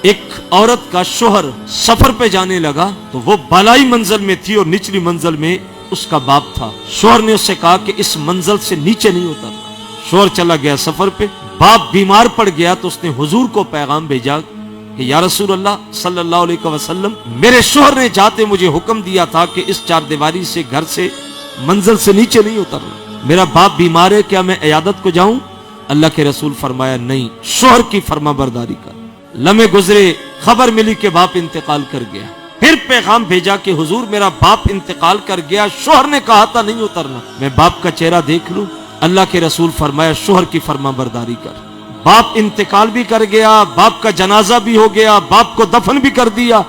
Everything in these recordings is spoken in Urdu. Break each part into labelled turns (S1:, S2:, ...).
S1: ایک عورت کا شوہر سفر پہ جانے لگا تو وہ بالائی منزل میں تھی اور نچلی منزل میں اس کا باپ تھا. شوہر نے اس سے کہا کہ اس منزل سے نیچے نہیں اترنا. شوہر چلا گیا سفر پہ. باپ بیمار پڑ گیا تو اس نے حضور کو پیغام بھیجا کہ یا رسول اللہ صلی اللہ علیہ وسلم، میرے شوہر نے جاتے مجھے حکم دیا تھا کہ اس چار دیواری سے، گھر سے، منزل سے نیچے نہیں اترنا. میرا باپ بیمار ہے، کیا میں عیادت کو جاؤں؟ اللہ کے رسول فرمایا نہیں، شوہر کی فرما برداری کر. لمحے گزرے، خبر ملی کہ باپ انتقال کر گیا. پھر پیغام بھیجا کہ حضور میرا باپ انتقال کر گیا، شوہر نے کہا تھا نہیں اترنا، میں باپ کا چہرہ دیکھ لوں. اللہ کے رسول فرمایا شوہر کی فرما برداری کر. باپ انتقال بھی کر گیا، باپ کا جنازہ بھی ہو گیا، باپ کو دفن بھی کر دیا.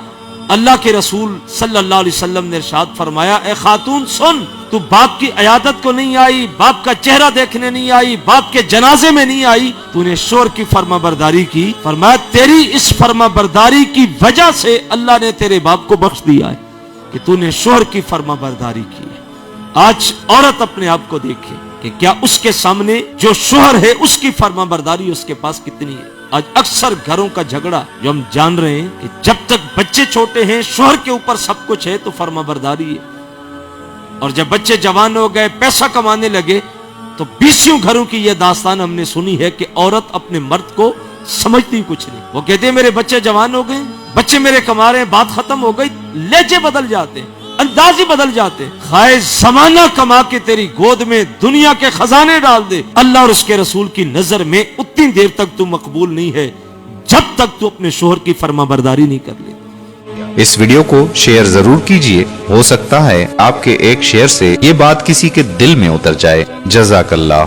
S1: اللہ کے رسول صلی اللہ علیہ وسلم نے ارشاد فرمایا اے خاتون سن، تو باپ کی عیادت کو نہیں آئی، باپ کا چہرہ دیکھنے نہیں آئی، باپ کے جنازے میں نہیں آئی، تو نے شوہر کی فرما برداری کی. فرمایا تیری اس فرما برداری کی وجہ سے اللہ نے تیرے باپ کو بخش دیا ہے کہ تو نے شوہر کی فرما برداری کی ہے. آج عورت اپنے آپ کو دیکھے کہ کیا اس کے سامنے جو شوہر ہے اس کی فرما برداری اس کے پاس کتنی ہے. آج اکثر گھروں کا جھگڑا جو ہم جان رہے ہیں کہ جب تک بچے چھوٹے ہیں شوہر کے اوپر سب کچھ ہے تو فرما برداری ہے، اور جب بچے جوان ہو گئے، پیسہ کمانے لگے، تو بیسیوں گھروں کی یہ داستان ہم نے سنی ہے کہ عورت اپنے مرد کو سمجھتی کچھ نہیں. وہ کہتے ہیں میرے بچے جوان ہو گئے، بچے میرے کما رہے ہیں، بات ختم ہو گئی. لہجے بدل جاتے، انداز ہی بدل جاتے. خواہ زمانہ کما کے تیری گود میں دنیا کے خزانے ڈال دے، اللہ اور اس کے رسول کی نظر میں اتنی دیر تک تو مقبول نہیں ہے جب تک تو اپنے شوہر کی فرما برداری نہیں کر لے.
S2: اس ویڈیو کو شیئر ضرور کیجئے، ہو سکتا ہے آپ کے ایک شیئر سے یہ بات کسی کے دل میں اتر جائے. جزاک اللہ.